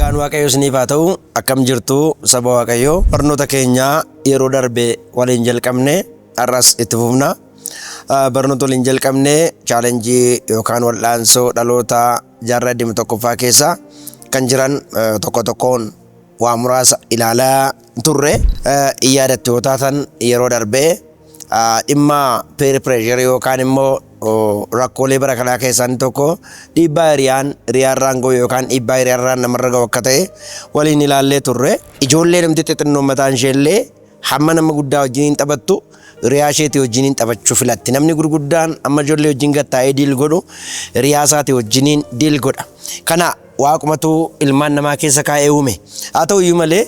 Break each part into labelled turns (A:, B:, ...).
A: Nagaan Waaqayyoo isiniif haa ta'u. Akkam jirtu saba Waaqayyoo. Barnoota keenya yeroo darbe waliin jalqabne har'as itti fufna. Barnoota waliin jalqabne chaalenjii yookaan wal'aansoo dhaloota jaarraa 21ffaa keessa kan jiran tokko tokkoon waa muraasa ilaalaa turre. Yaadatti yoo taatan yeroo darbe dhimma peer pressure yookaan immoo rakkoolee bara kanaa keessaa tokko dhiibbaa hiriyaarraan ga'u yookaan dhiibbaa hiriyaarraan namarra ga'u akka ta'e waliin ilaallee turre. Ijoollee namti xixinnoo mataan isheellee hamma nama guddaa wajjin taphattu hiriyaa isheetii wajjin taphachuu filatti. Namni gurguddaan amma ijoollee wajjin gattaa'ee diil godhu hiriyaa isaatii wajjin diil godha. Kana waaqumatu ilmaan namaa keessa kaa'ee uume. Haa ta'u iyyuu malee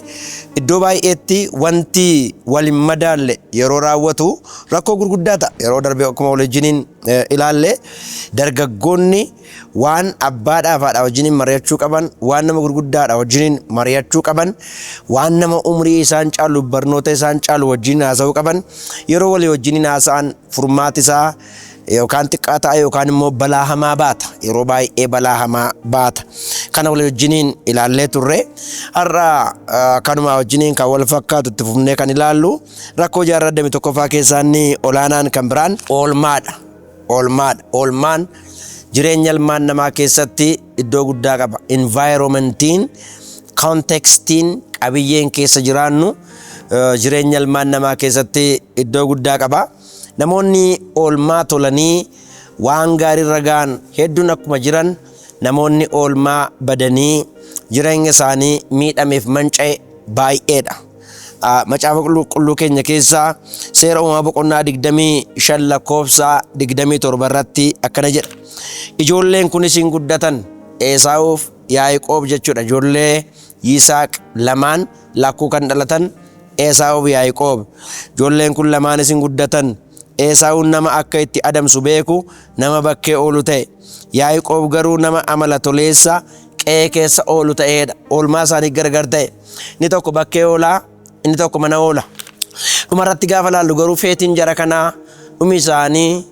A: iddoo baay'eetti wanti waliin madaalle yeroo raawwatu rakkoo gurguddaa ta'a. Yeroo darbe akkuma wajjin ilaalle dargaggoonni waan abbaadhaaf haadha wajjin mari'achuu qaban, waan nama gurguddaadha wajjin mari'achuu qaban, waan nama umrii isaan caalu barnoota isaan caalu wajjin haasa'uu qaban yeroo walii wajjin haasa'an furmaati isaa yookaan xiqqaa ta'a yookaan immoo balaa hamaa baata. Yeroo baay'ee balaa hamaa baata. Kana walii wajjin ilaallee turre. Har'a kanuma wajjin kan wal fakkaatu itti fufnee kan ilaallu rakkoo jaarraa 21ffaa keessaa inni olaanaan kan biraan oolmaadha. Oolmaan jireenya ilmaan namaa keessatti iddoo guddaa qaba. Environmentiin, kontekstiin qabiyyeen keessa jiraannu jireenya ilmaan namaa keessatti iddoo guddaa qaba. Namoonni oolmaa tolanii waan gaarii irra ga'an hedduun akkuma jiran namoonni oolmaa badanii jireenya isaanii miidhameef manca'e baay'eedha. Macaafa qulqulluu keenya keessaa seera uumamaa boqonnaa 25 lakkoofsa 27 irratti akkana jedha. Ijoolleen kunis hin guddatan Esaawuuf Yaaqoob jechuudha. Ijoollee Yisaaq lamaan lakkuu kan dhalatan Esaawuuf Yaaqoob. Ijoolleen kun lamaanis hin guddatan. Esaawun nama akka itti adamsu beeku nama bakkee oolu ta'e. Yaaqoob garuu nama amala toleessa qe'ee keessa oolu ta'edha. Oolmaa isaanii gargar ta'e. Inni tokko bakkee oolaa, inni tokko mana oola. Dhumarratti gaafa laallu garuu feetiin jara kanaa dhumi isaanii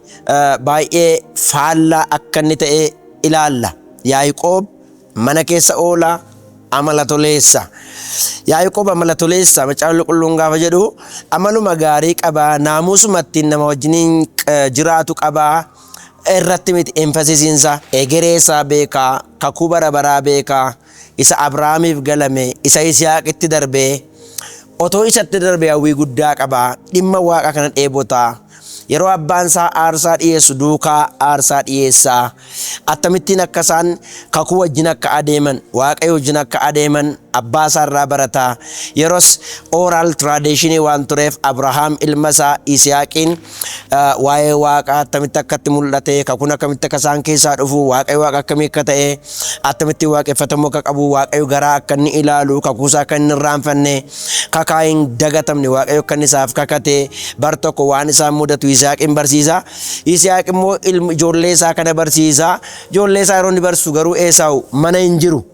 A: baay'ee faallaa akka inni ta'e ilaalla. Yaaqoob mana keessa oolaa, amala toleessa. Yaaqoob amala toleessa. Macaafni qulqulluun gaafa jedhu amaluma gaarii qabaa, naamusumatti nama wajjin jiraatu qabaa. Irratti miti emphasis-insa egeree isaa beekaa, kakuu bara baraa beekaa, isa Abrahaamiif galame, isa Yisihaaqitti darbee otoo isatti darbee hawwii guddaa qabaa. Dhimma waaqa kana dheebotaa. Yeroo abbaan isaa aarsaa dhiyeessu duukaa aarsaa dhiyeessaa. Akkamittiin akka isaan kakuu wajjin akka adeeman, waaqayyo wajjin akka adeeman abbaa isaa irraa barataa. Yeroos oral traditionii waan tureef Abrahaam ilma isaa Yisihaaqiin waa'ee waaqaa akkamitti akkatti mul'ate, kakuun akkamitti akka isaan keessaa dhufu, waaqayyo waaqa akkamii akka ta'e, akkamitti waaqeffatamuu akka qabu, waaqayyo garaa akka inni ilaalu, kakuusaa akka inni irraanfanne, kakaa hin dagatamne waaqayyo akka inni isaaf kakate bar tokko waan isaan mudatu Yisihaaqiin barsiisa. Yisihaaq immoo ijoollee isaa kana barsiisa. Ijoollee isaa yeroo inni barsiisu garuu Esaawu mana hin jiru.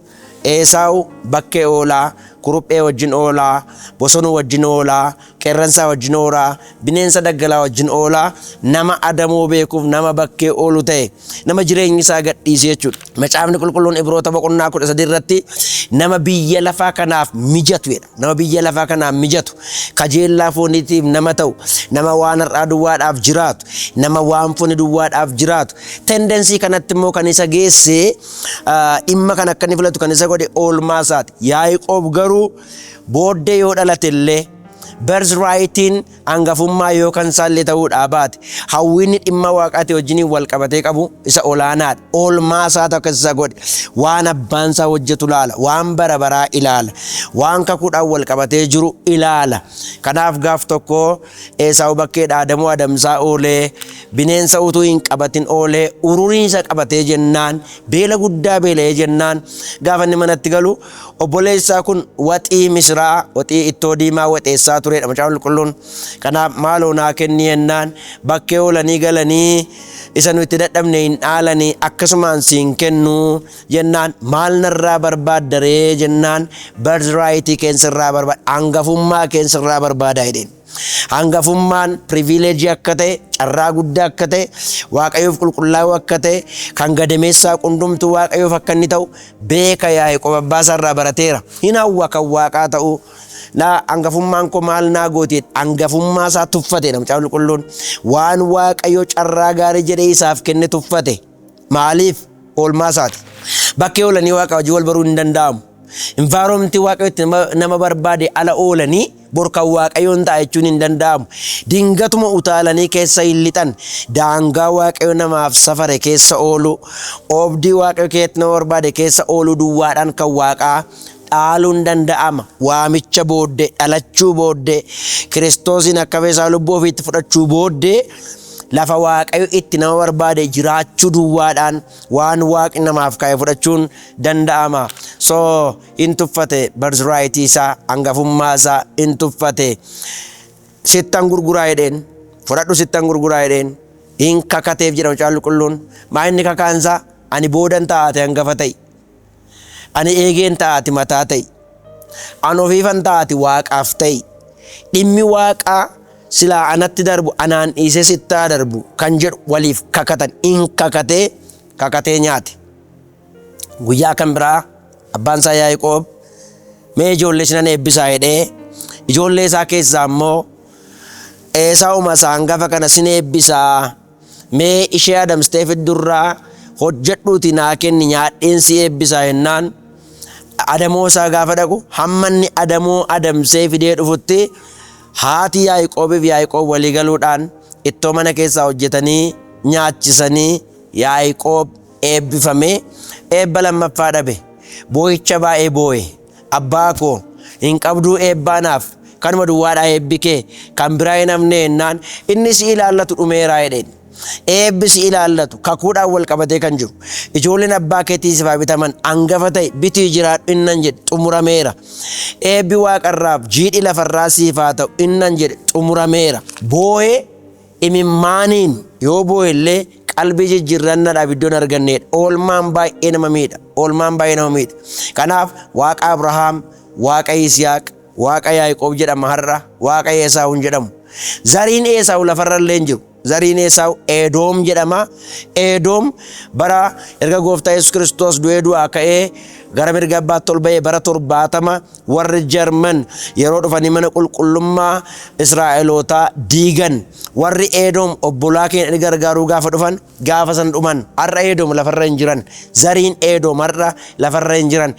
A: Esaawu bakkee oolaa, kuruphee wajjin oolaa, bosonuu wajjin oolaa, qeerransaa wajjin oolaa, bineensa daggalaa wajjin oolaa, nama adamoo beekuuf nama bakkee oolu ta'e, nama jireenyi isaa gadhiise jechuudha. Macaafni qulqulluun Ibroota boqonnaa 13 irratti nama biyya lafaa kanaaf mijatudha. Nama biyya lafaa kanaaf mijatu, kajeellaa fooniitiif nama ta'u, nama waan har'aa duwwaadhaaf jiraatu, nama waan fooni duwwaadhaaf jiraatu. Tendensii kanatti immoo kan isa geesse dhimma kan akka inni filatu kan isa godhe oolmaa isaati. Yaaqoob garuu booddee yoo dhalate illee birthrightiin hangafummaa yookaan isaallee ta'uudhaa baate hawwiinni dhimma waaqaatii wajjin wal qabatee qabu isa olaanaadha. Oolmaa isaa tokko isa godhe waan abbaan isaa hojjetu ilaala, waan bara baraa ilaala, waan kakuudhaan wal qabatee jiru ilaala. Kanaaf gaaf tokko Esaawu bakkee dhaadamoo adamsaa oolee bineensa utuu hin qabatin oolee ururii isa qabatee jennaan beela guddaa beela'ee jennaan gaafa inni manatti galu obboleessaa kun waxii misraa, waxii ittoo diimaa waxeessaa turedha macaafni qulqulluun. Kanaaf maaloo naa kenni jennaan bakkee oolanii galanii isa nuti dadhabne hin dhaalanii akkasumaan siin kennu jennaan maal narraa barbaadda ree jennaan birthright keensirraa barbaada hangafummaa keensirraa barbaada jedheen. Hangafummaan privileejii akka ta'e carraa guddaa akka ta'e waaqayyoof qulqullaa'uu akka ta'e kan gadameessaa qundumtu waaqayyoof akka inni ta'u beeka Yaaqoob abbaasaa irraa barateera. Hin hawwa kan waaqaa ta'uu na hangafummaan koo maal naa gooteet hangafummaa isaa tuffate macaafni qulqulluun waan waaqayyo carraa gaarii jedhee isaaf kenne tuffate maaliif oolmaa isaati. Bakkee oolanii waaqa hojii wal baruu hin danda'amu. Environment waaqayyotti nama barbaade ala oolanii borkan waaqayyoon ta'a jechuun hin danda'amu. Dingatuma utaalanii keessa hin lixan daangaa waaqayyo namaaf safare keessa oolu oobdii waaqayyo keetti nama barbaade keessa oolu duwwaadhaan kan waaqaa dhaaluun danda'ama. Waamicha booddee dhalachuu booddee Kiristoosiin akka feesaa lubbuu ofiitti fudhachuu booddee lafa waaqayyo itti nama barbaade jiraachuu duwwaadhaan waan waaqni namaaf kaa'e fudhachuun danda'ama. So in tuffate birthright isaa hangafummaa isaa in tuffate sittan gurguraa jedheen fudhadhu sittan gurguraa jedheen hin kakateef jedha macaafni qulqulluun. Maa inni kakaansaa ani boodan taate hangafa ta'i ani eegeen taate mataa ta'i ani ofiifan taate waaqaaf ta'i dhimmi waaqaa silaa anatti darbu anaan dhiisee sittaa darbu kan jedhu waliif kakatan in kakatee nyaate. Guyyaa kan biraa abbaan isaa Yaaqoob mee ijoollee sinan eebbisaa jedhee ijoollee isaa keessaa immoo Esaawuma isaa hangafa kana sin eebbisaa mee ishee adamstee fiddurraa hojjedhuuti naa kenni nyaadheen si eebbisaa jennaan adamoo isaa gaafa dhaqu hammanni adamoo adamsee fidee dhufutti haati Yaaqoob walii galuudhaan ittoo mana keessaa hojjetanii nyaachisanii Yaaqoob eebbifamee eebba lammaffaa dhabe. Boo'icha baay'ee boo'e abbaa koo hin qabduu eebbaanaaf kanuma duwwaadhaa eebbi kee kan biraa hin hafne jennaan inni si ilaallatu dhumeeraa jedheen. Eebbi si ilaallatu kakuudhaan wal qabatee kan jiru ijoolleen abbaa keetii siif bitaman hangafa ta'e bitii jiraadhu innan jedhe xumurameera. Eebbi waaqarraaf jiidhi lafarraa siif haa ta'u innan jedhe xumurameera. Boo'ee imimmaaniin yoo boo'ellee qalbii jijjiirrannaadhaaf iddoon arganneedha. Oolmaan baay'ee nama miidha. Kanaaf waaqa Abrahaam, waaqa Yisihaaq, waaqa Yaaqoob jedhama har'a, waaqa Esaawu hin jedhamu. Zariin Esaawu lafarra illee hin jiru. Zariin Esaawu Edoom jedhama. Edoom bara erga gooftaa Yesuus Kiristoos du'ee du'aa ka'ee gara mirga abbaatti ol ba'ee bara 70 warri Jarman yeroo dhufanii mana qulqullummaa Israa'elootaa diigan warri Edoom obbolaa keenya gargaaruu gaafa dhufan gaafa san dhuman har'a Edoom lafarra hin jiran. Zariin Edoom har'a lafarra hin jiran.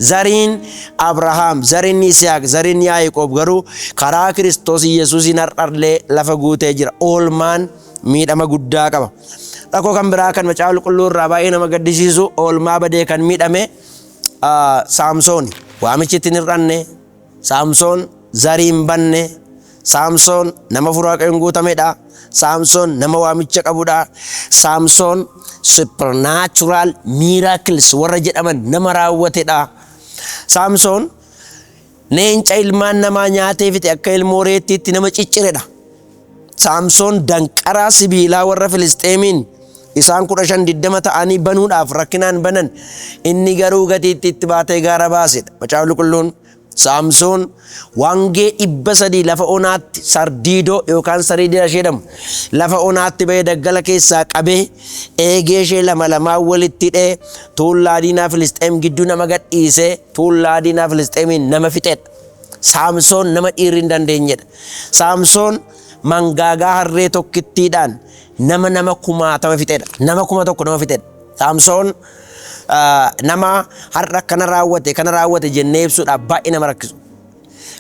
A: Zariin Abrahaam, zariin Yisihaaq, zariin Yaaqoob garuu karaa Kiristoos Yesuusiin har'allee lafa guutee jira. Oolmaan miidhama guddaa qaba. Dhaqoo kan biraa kan macaafni qulqulluu irraa baay'ee nama gaddisiisu oolmaa badee kan miidhame Saamsoon waamichi ittiin hir'anne, Saamsoon zarii hin banne, Saamsoon nama furaa qabuun guutamedha. Saamsoon nama waamicha qabudha. Saamsoon supernatural miracles warra jedhaman nama raawwatedha. Saamsoon leenca ilmaan namaa nyaatee fixe akka ilmoo reettiitti nama cicciredha. Saamsoon danqaraa sibiilaa warra Filisxeemiin isaan 15-20 ta'anii banuudhaaf rakkinaan banan inni garuu gatiitti itti baatee gaara baasedha. Macaafni qulqulluun Saamsoon waangee 300 lafa onaatti sardiidoo yookaan sariidira jedhamu lafa onaatti ba'ee daggala keessaa qabee eegee ishee lama walitti hidhee tuullaa diinaa Filisxeem gidduu nama gadhiisee tuullaa diinaa Filisxeemiin nama fixedha. Saamsoon nama dhiirri hin dandeenyedha. Saamsoon mangaagaa harree tokkittiidhaan nama 1000 fixedha. Nama 1000 nama fixedha. Saamsoon nama har'a kana raawwate jennee ibsuudhaaf baay'ee nama rakkisu.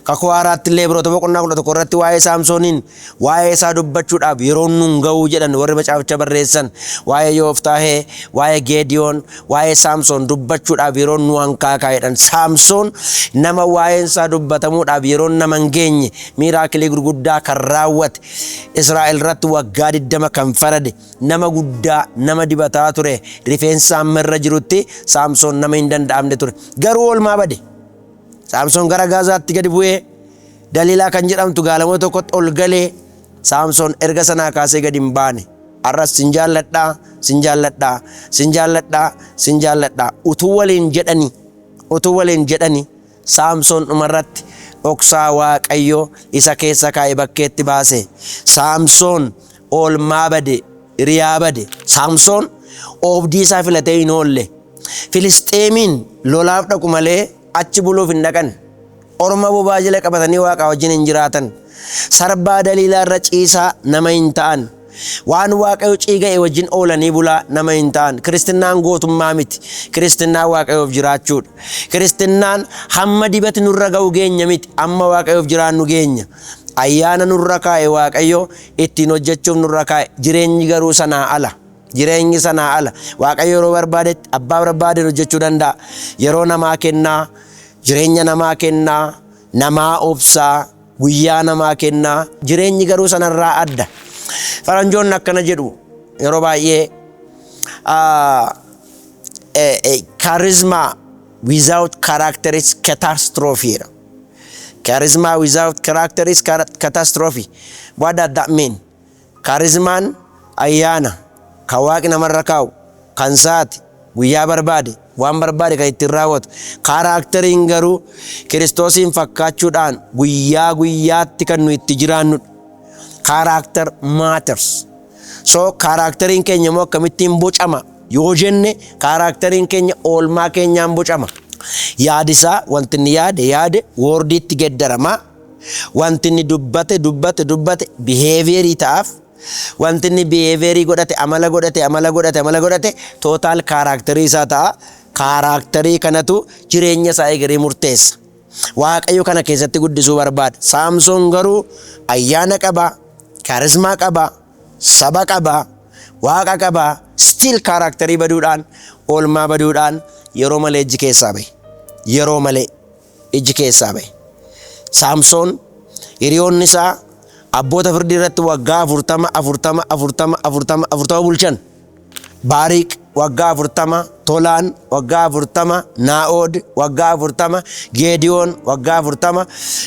A: Kakuu haaraatti illee biroota boqonnaa 11 irratti waa'ee Saamsooniin waa'ee isaa dubbachuudhaaf yeroo nuun ga'uu jedhan warri macaaficha barreessan waa'ee Yooftaahee, waa'ee Geediyoon, waa'ee Saamsoon dubbachuudhaaf yeroo nu hankaakaa jedhan. Saamsoon nama waa'een isaa dubbatamuudhaaf yeroo nama hin geenye miiraakilii gurguddaa kan raawwate Israa'el irratti waggaa 20 kan farade nama guddaa nama dibataa ture rifeensa amma irra jirutti Saamsoon nama hin danda'amne ture. Garuu oolmaa bade. Saamsoon gara Gaazaatti gadi bu'ee Daliilaa kan jedhamtu gaalamoo tokkotti ol galee Saamsoon erga sanaa kaasee gadi hin baane. Arras sin jaalladhaa, sin jaalladhaa, sin jaalladhaa, sin jaalladhaa utuu waliin jedhani Saamsoon dhumarratti dhoksaa Waaqayyoo isa keessa kaa'e bakkeetti baase. Saamsoon oolmaa bade, riyaa bade. Saamsoon oobdii isaa filatee hin oolle. Filisxeemiin lolaaf dhaqu malee achi buluuf hin dhaqan. Orma bobaa jala qabatanii Waaqa wajjin hin jiraatan. Sarbaa Daliilaa irra ciisaa nama hin ta'an. Waan Waaqayyo ciiga'e wajjin oolanii bulaa nama hin ta'an. Kiristinnaan gootummaa miti. Kiristinnaan Waaqayyoof jiraachuudha. Kiristinnaan hamma dibati nurra ga'u geenya miti. Amma Waaqayyoof jiraannu geenya. Ayyaana nurra kaa'e Waaqayyo ittiin hojjechuuf nurra kaa'e. Jireenyi garuu sanaa ala. Jireenyi sanaa ala. Waaqayyo yeroo barbaadetti abbaa barbaade hojjechuu danda'a. Yeroo namaa kennaa, jireenya namaa kennaa, namaa obsaa, guyyaa namaa kennaa. Jireenyi garuu sanarraa adda. Faranjoonni akkana jedhu yeroo baay'ee charisma without character is catastrophe. Charisma without character is catastrophe. What does that mean? Charismaan ayyaana kan Waaqni namarra kaa'u kan saati guyyaa barbaade waan barbaade kan ittiin raawwatu. Karaakteriin garuu Kiristoosiin fakkaachuudhaan guyyaa guyyaatti kan nu itti jiraannu. Character matters. So karakteriin keenya immoo akkamittiin bocama yoo jenne karakteriin keenya oolmaa keenyaan bocama. Yaadisaa wanti inni yaade wordiitti geddarama. Wanti inni dubbate behaviourii ta'aaf. Wanti inni behaviourii godhate amala godhate total karakterii isaa ta'a. Karakterii kanatu jireenya isaa egeree murteessa. Waaqayyo kana keessatti guddisuu barbaada. Saamsoon garuu ayyaana qaba. Charisma qaba, saba qaba, Waaqa qaba, still karakterii baduudhaan, oolmaa baduudhaan yeroo malee ijji keessaa bahe. Yeroo malee ijji keessaa bahe. Saamsoon hiriyoonni isaa abboota firdii irratti waggaa 40 bulchan. Baariq waggaa 40, Tolaan waggaa 40, Naa'od waggaa 40, Geediyoon waggaa 40,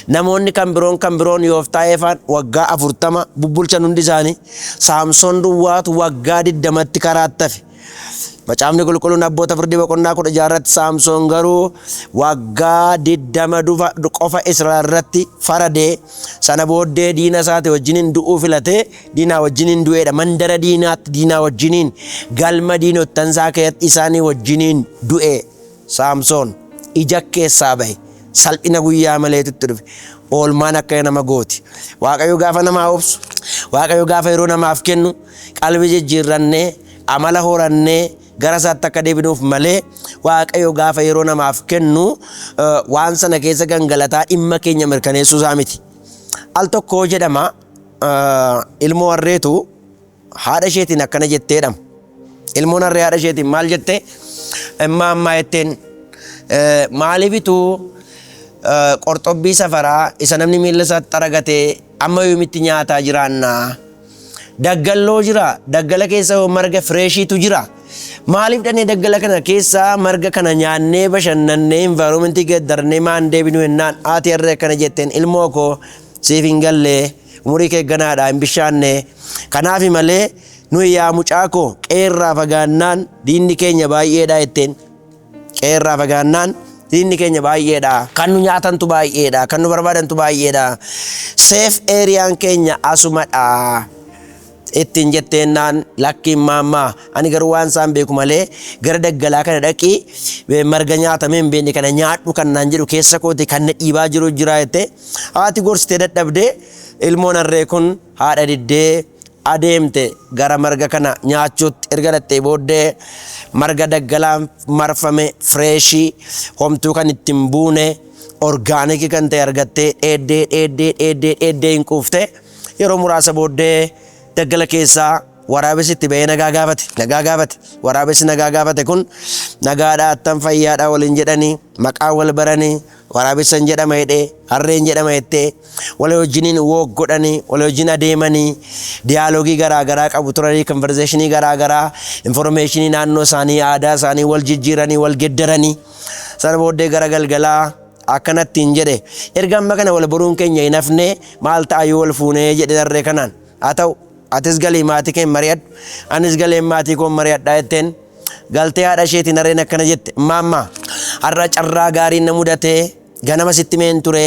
A: namoonni kan biroon Yooftaa'eefaan waggaa 40 bubbulchan hundi isaanii. Saamsoon duwwaatu waggaa 20tti karaatti hafe. Macaafni qulqulluun abboota firdii boqonnaa 16 irratti Saamsoon garuu waggaa 20 qofa Israa'el irratti faradee sana booddee diina isaati wajjiniin du'uu filatee diinaa wajjiniin du'eedha. Mandara diinaatti diinaa wajjiniin galma diinottan isaa keessatti isaanii wajjiniin du'e. Saamsoon ija keessaa bahe salphina guyyaa maleetutti dhufe. Oolmaan akka nama gooti. Waaqayyo gaafa namaa obsu, Waaqayyo gaafa yeroo namaaf kennu qalbii jijjiirrannee amala horannee gara isaatti akka deebinuuf malee Waaqayyo gaafa yeroo namaaf kennu waan sana keessa gangalataa dhimma keenya mirkaneessuu isaa miti. Al tokko jedhama ilmoo harreetu haadha isheetiin akkana jetteedhama. Ilmoon harree haadha isheetiin maal jette? Ammaa jetteen maaliifitu qorxobbii safaraa isa namni miilla isaatti xaragatee amma yoomitti nyaataa jiraannaa? Daggalloo jira, daggala keessa marga fireeshiitu jira. Maaliif dhannee daggala kana keessa marga kana nyaannee bashannannee environmentii geddarnee maan deebinu jennaan haati harree akkana jetteen ilmoo koo siif hin galle umurii kee ganaadha hin bishaanne. Kanaaf malee nuyi yaa mucaa koo qeerraa fagaannaan diinni keenya baay'eedha jetteen. Qeerraa fagaannaan diinni keenya baay'eedha. Kan nu nyaatantu baay'eedha. Kan nu barbaadantu baay'eedha. Safe areaan keenya asumadha. Ittiin jetteennaan lakkiin maammaa ani garuu waan isaan beeku malee gara daggalaa kana dhaqii marga nyaatamee hin beekne kana nyaadhu kan naan jedhu keessa kooti kan na dhiibaa jiru jira jettee haati gorsitee dadhabdee ilmoon harree kun haadha diddee adeemte gara marga kana nyaachuutti erga dhattee booddee marga daggalaan marfame fireeshii homtuu kan ittiin buune orgaanikii kan ta'e argattee dheeddee hin quufte yeroo muraasa booddee daggala keessaa waraabessi itti ba'ee nagaa gaafate. Waraabessi nagaa gaafate kun nagaadhaa attam fayyaadhaa waliin jedhanii maqaa wal baranii waraabessan jedhama jedhee harreen jedhama jettee wal wajjiniin woog godhanii wal wajjin adeemanii diyaaloogii garaagaraa qabu turanii konverzeeshinii garaagaraa informeeshinii naannoo isaanii aadaa isaanii wal jijjiiranii wal geddaranii sana booddee gara galgalaa akkanatti hin jedhe erga amma kana wal boruun keenya hin hafne maal ta'a yoo wal fuunee jedhe darree kanaan haa ta'u atis galii maatii kee mari'adhu anis galee maatii koo mari'adhaa jetteen galtee haadha isheetiin harreen akkana jette maamma har'a carraa gaariin na mudatee ganama sitti meen ture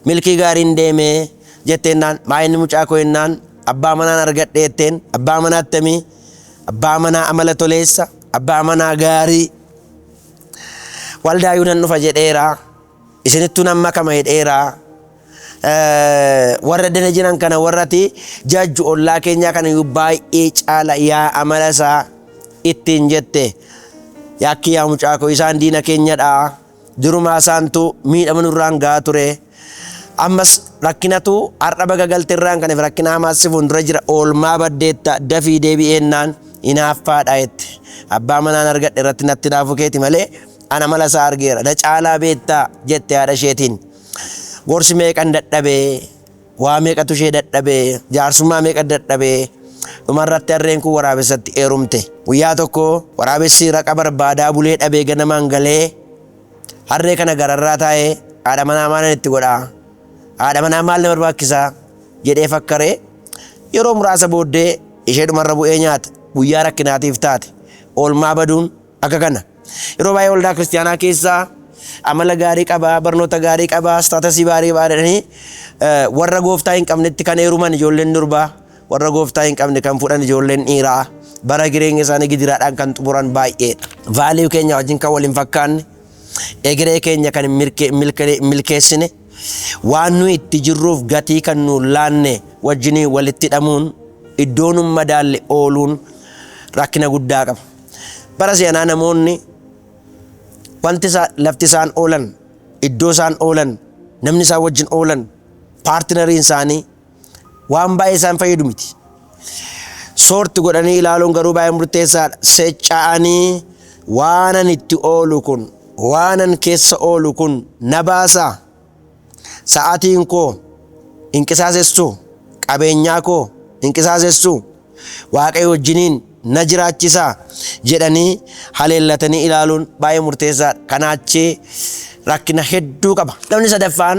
A: milkii gaariin deemee jetteennaan maayinni mucaa koo jennaan abbaa manaan argadhe jetteen abbaa manaa attamii abbaa manaa amala toleessa abbaa manaa gaarii waldaayuu nan dhufa jedheera isinittuu nan makama jedheera warra dana jiran kana warrati jajju ollaa keenyaa kana baay'ee caala yaa amala isaa ittiin jette yakki yaa mucaa koo isaan diina keenyadha durumaa isaantu miidhama nurraan gahaa ture ammas rakkinatu har'a baga galteerraan kanaaf rakkina hamaassi fuuldura jira oolmaa baddeetta dafii deebi'eennaan inaaffaadha jette abbaa manaan argadhe irratti natti dhaafu keeti malee ana mala isaa argeera da caalaa beettaa jette haadha isheetiin gorsi meeqan dadhabee waa meeqatu ishee dadhabee jaarsummaa meeqa dadhabee dhumarratti harreen kun waraabessatti heerumte guyyaa tokko waraabessi raqa barbaadaa bulee dhabee ganamaan galee harree kana gararraa taa'ee haadha manaa maalan itti godhaa haadha manaa maal na barbaachisaa jedhee fakkaree yeroo muraasa booddee ishee dhumarra bu'ee nyaata guyyaa rakkinaatiif taate oolmaa baduun akka kana yeroo baay'ee waldaa kiristaanaa keessaa amala gaarii qabaa barnoota gaarii qabaa staatasii gaarii baadhanii warra gooftaa hin qabnetti kan heeruman ijoolleen durbaa warra gooftaa hin qabne kan fuudhan ijoolleen dhiiraa bara jireenya isaanii gidiraadhaan kan xumuran baay'eedha. Vaaliyuu keenya wajjin kan waliin fakkaanne egeree keenya kan milkeessine waan nu itti jirruuf gatii kan nu laanne wajjinii walitti hidhamuun iddoo nu madaalle ooluun rakkina guddaa qaba. Bara seenaa namoonni wanti lafti isaan oolan iddoo isaan oolan namni isaan wajjin oolan paartinariin isaanii waan baay'ee isaan fayyadu miti. Soorti godhanii ilaaluun garuu baay'ee murteessaadha. Secca'anii waanan itti oolu kun waanan keessa oolu kun na baasaa sa'aatiin koo hin qisaasessuu qabeenyaa koo hin qisaasessuu waaqayyo wajjiniin na jiraachisaa jedhanii haleellatanii ilaaluun baay'ee murteessaadha. Kanaachii rakkina hedduu qaba. Namni sadaffaan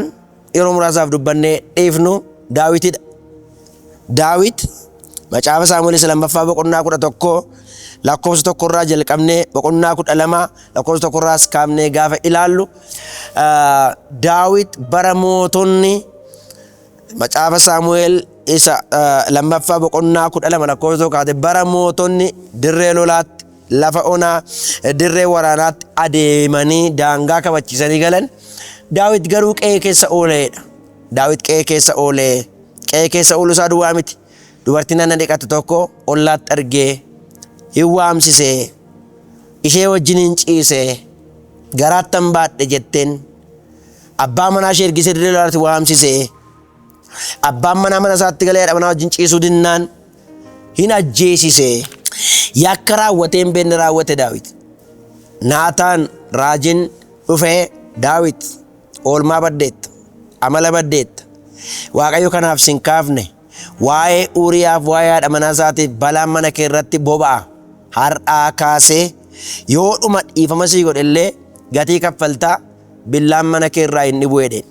A: yeroo muraasaaf dubbannee dhiifnu Daawitidha. Daawit macaafa Saamu'eel lammaffaa boqonnaa 11 lakkoofsa 1 irraa jalqabnee boqonnaa 12 lakkoofsa 1 irraas kaafnee gaafa ilaallu Daawit bara mootonni macaafa Saamu'eel isa lammaffaa boqonnaa 12 lakkoofsa 1 kaate bara mootonni dirree lolaatti lafa onaa dirree waraanaatti adeemanii daangaa kabachiisanii galan Daawit garuu qe'ee keessa ooleedha. Daawit qe'ee keessa oolee qe'ee keessa ooluu isaa duwwaa miti. Dubartiin ana dhiqatu tokko ollaatti argee hin waamsisee ishee wajjiniin ciisee garaattan baadhe jetteen abbaa manaa ishee ergisee dirree lolaatti waamsisee abbaan manaa mana isaatti galee haadha manaa wajjin ciisuu dinnaan hin ajjeesisee yakka raawwatee hin beekne raawwate Daawit. Naataan raajiin dhufee Daawit oolmaa baddeetta amala baddeetta waaqayyo kanaaf sin kaafne waa'ee Uuriyaaf waa'ee haadha manaa isaatiif balaan mana kee irratti boba'a har'aa kaasee yoo dhuma dhiifama sii godhellee gatii kaffaltaa billaan mana kee irraa hin dhibu jedheen.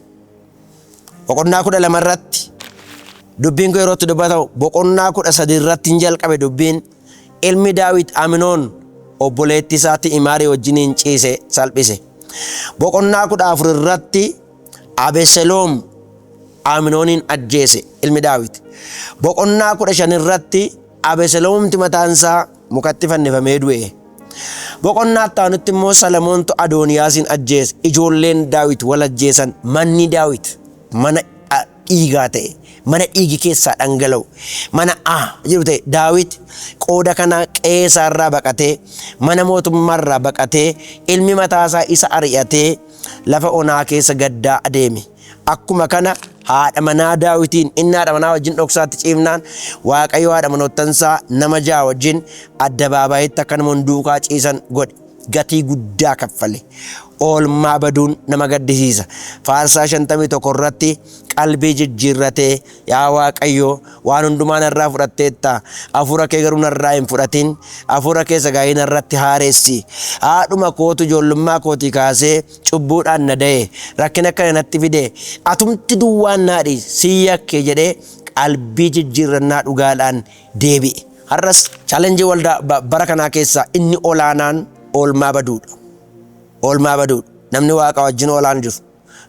A: Boqonnaa 12 irratti dubbiin kun yerootti dubbatamu boqonnaa 13 irratti hin jalqabe dubbiin ilmi Daawit Aminoon obboleetti isaatti Imaarii wajjiniin ciise salphise. Boqonnaa 14 irratti Abeseloom Aminoonin ajjeese ilmi Daawit. Boqonnaa 15 irratti Abeseloomti mataansaa mukatti fannifamee du'e. Boqonnaa itti immoo Salamoontu Adooniyaasin ajjeese. Ijoolleen Daawit wal ajjeesan manni Daawit mana dhiigaa ta'e mana dhiigi keessaa dhangala'u mana jiru ta'e Daawit qooda kana qeesaarraa baqatee mana mootummaarraa baqatee ilmi mataasaa isa ari'atee lafa onaa keessa gaddaa adeeme. Akkuma kana haadha manaa Daawitiin inni haadha manaa wajjin dhoksaatti ciifnaan waaqayyo haadha manoottansaa nama 6 wajjin adda baabayetti akka namoonni duukaa ciisan godhe. gatii guddaa kaffale. Oolmaa baduun nama gaddisiisa. Faarsaa 51 irratti qalbii jijjiirratee yaa Waaqayyo waan hundumaa narraa fudhatteetta. Hafuura kee garuu narraa hin fudhatin. Hafuura kee sagaayii narratti haaressi. Haadhuma kootu ijoollummaa kootii kaasee cubbuudhaan na da'e. Rakkina akkana natti fide. Atumti duwwaan naadhi si yakke jedhee qalbii jijjiirrannaa dhugaadhaan deebi'e. Har'as chaalenjii waldaa bara kanaa keessaa inni olaanaan oolmaa baduudha. Oolmaa baduudha. Namni Waaqa wajjin oolaan jiru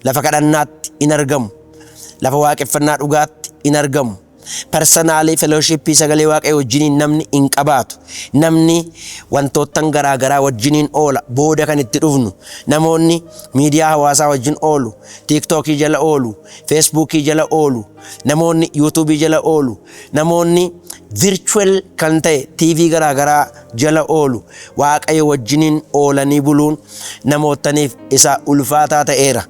A: lafa kadhannaatti in argamu. Lafa waaqeffannaa dhugaatti in argamu. Personaalii fellowshippii sagalee Waaqayyoo wajjiniin namni in qabaatu. Namni wantoottan garaagaraa wajjiniin oola. Booda kan itti dhufnu namoonni miidiyaa hawaasaa wajjin oolu, TikTokii jala oolu, Facebookii jala oolu, namoonni YouTubeii jala oolu, namoonni virtual kan ta'e TV garaagaraa jala oolu. Waaqayyo wajjiniin oolanii buluun namootaniif isa ulfaataa ta'eera.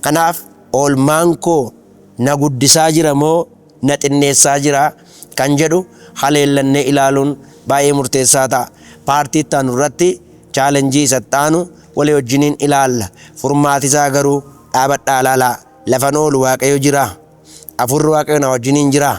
A: Kanaaf oolmaan koo na guddisaa jira moo na xinneessaa jira kan jedhu haleellannee ilaaluun baay'ee murteessaa ta'a. Paartii itti aanu irratti chaalenjii isa itti aanu walii wajjiniin ilaalla. Furmaati isaa garuu dhaabadhaa ilaalaa. Lafan oolu Waaqayyo jira. Afurri Waaqayyo na wajjiniin jira.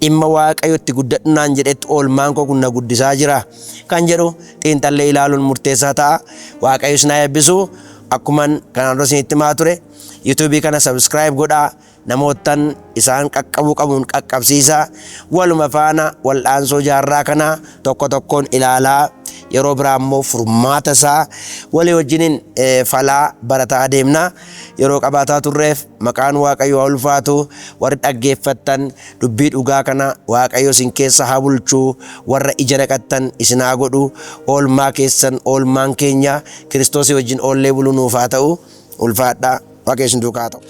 A: Dhimma Waaqayyo itti guddadhunaan jedhetti oolmaan koo kun na guddisaa jira kan jedhu xiinxallee ilaaluun murteessaa ta'a. Waaqayyo isin haa eebbisu. Akkuman kanaan dura isinitti himaa ture YouTube kana subscribe godhaa. Namootan isaan qaqqabuu qabuun qaqqabsiisaa. Waluma faana wal'aansoo jaarraa kana tokko tokkoon ilaalaa. Yeroo biraa immoo furmaata isaa walii wajjiniin falaa barataa adeemna. Yeroo qabaataa turreef maqaan Waaqayyoo haa ulfaatu. Warri dhaggeeffattan dubbii dhugaa kana Waaqayyo isin keessa haa bulchuu. Warra ija naqattan isin haa godhu. Oolmaa keessan oolmaan keenya Kiristoosii wajjin oollee buluu nuuf haa ta'u. Ulfaadhaa. Waaqayyo isin duukaa haa ta'u.